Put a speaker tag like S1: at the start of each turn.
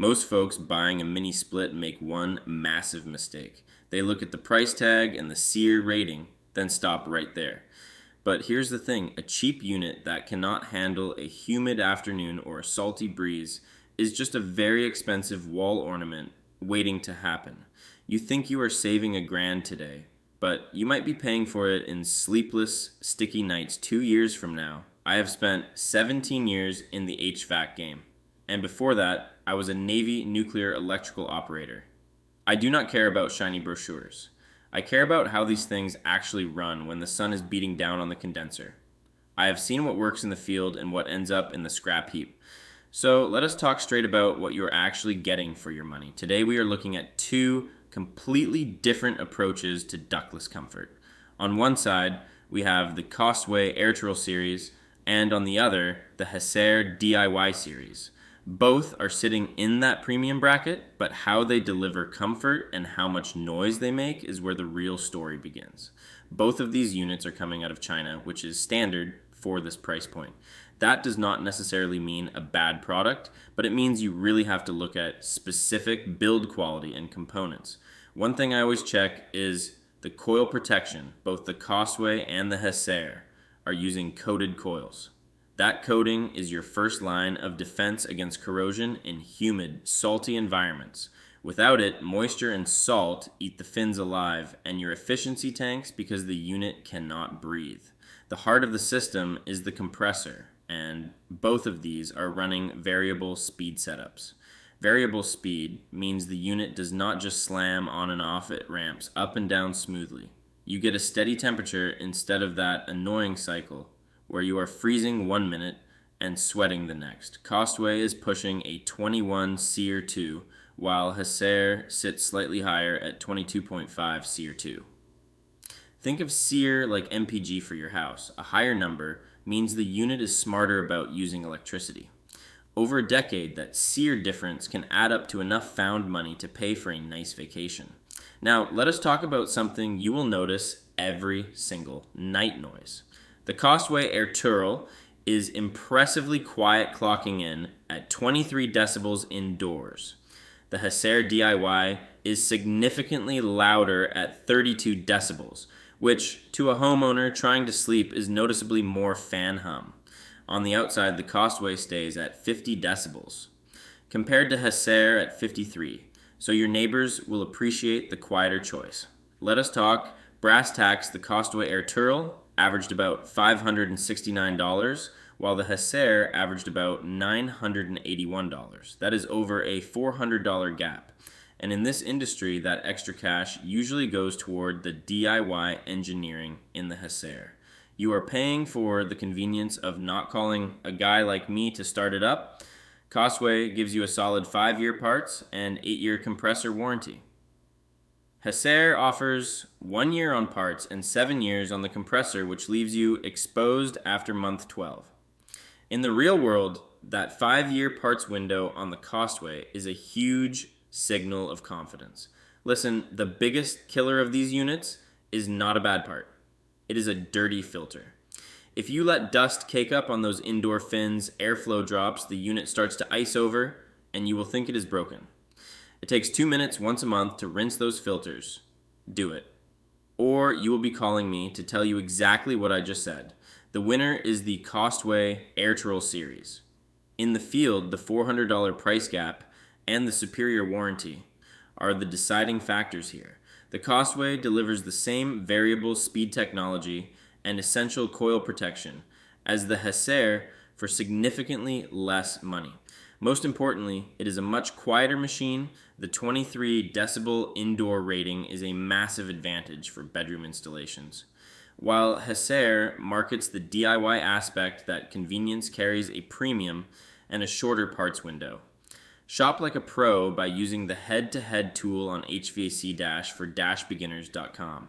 S1: Most folks buying a mini split make one massive mistake. They look at the price tag and the SEER rating, then stop right there. But here's the thing, a cheap unit that cannot handle a humid afternoon or a salty breeze is just a very expensive wall ornament waiting to happen. You think you are saving $1,000 today, but you might be paying for it in sleepless, sticky nights 2 years from now. I have spent 17 years in the HVAC game, and before that, I was a Navy nuclear electrical operator. I do not care about shiny brochures. I care about how these things actually run when the sun is beating down on the condenser. I have seen what works in the field and what ends up in the scrap heap. So let us talk straight about what you are actually getting for your money. Today we are looking at two completely different approaches to ductless comfort. On one side, we have the Costway Airtural Series, and on the other, the Hessaire DIY Series. Both are sitting in that premium bracket, but how they deliver comfort and how much noise they make is where the real story begins. Both of these units are coming out of China, which is standard for this price point. That does not necessarily mean a bad product, but it means you really have to look at specific build quality and components. One thing I always check is the coil protection. Both the Costway and the Hessaire are using coated coils. That coating is your first line of defense against corrosion in humid, salty environments. Without it, moisture and salt eat the fins alive, and your efficiency tanks because the unit cannot breathe. The heart of the system is the compressor, and both of these are running variable speed setups. Variable speed means the unit does not just slam on and off at ramps up and down smoothly. You get a steady temperature instead of that annoying cycle where you are freezing 1 minute and sweating the next. Costway is pushing a 21 SEER 2, while Hessaire sits slightly higher at 22.5 SEER 2. Think of SEER like MPG for your house. A higher number means the unit is smarter about using electricity. Over a decade, that SEER difference can add up to enough found money to pay for a nice vacation. Now, let us talk about something you will notice every single night noise. The Costway Airtural is impressively quiet, clocking in at 23 decibels indoors. The Hessaire DIY is significantly louder at 32 decibels, which to a homeowner trying to sleep is noticeably more fan hum. On the outside, the Costway stays at 50 decibels, compared to Hessaire at 53, so your neighbors will appreciate the quieter choice. Let us talk brass tacks. The Costway Airtural averaged about $569, while the Hessaire averaged about $981. That is over a $400 gap. And in this industry, that extra cash usually goes toward the DIY engineering in the Hessaire. You are paying for the convenience of not calling a guy like me to start it up. Costway gives you a solid 5-year parts and 8-year compressor warranty. Hessaire offers 1 year on parts and 7 years on the compressor, which leaves you exposed after month 12. In the real world, that 5-year parts window on the Costway is a huge signal of confidence. Listen, the biggest killer of these units is not a bad part. It is a dirty filter. If you let dust cake up on those indoor fins, airflow drops, the unit starts to ice over, and you will think it is broken. It takes 2 minutes once a month to rinse those filters. Do it. Or you will be calling me to tell you exactly what I just said. The winner is the Costway Airtural Series. In the field, the $400 price gap and the superior warranty are the deciding factors here. The Costway delivers the same variable speed technology and essential coil protection as the Hessaire for significantly less money. Most importantly, it is a much quieter machine. The 23 decibel indoor rating is a massive advantage for bedroom installations. While Hessaire markets the DIY aspect, that convenience carries a premium and a shorter parts window. Shop like a pro by using the head-to-head tool on HVAC Dash for dashbeginners.com.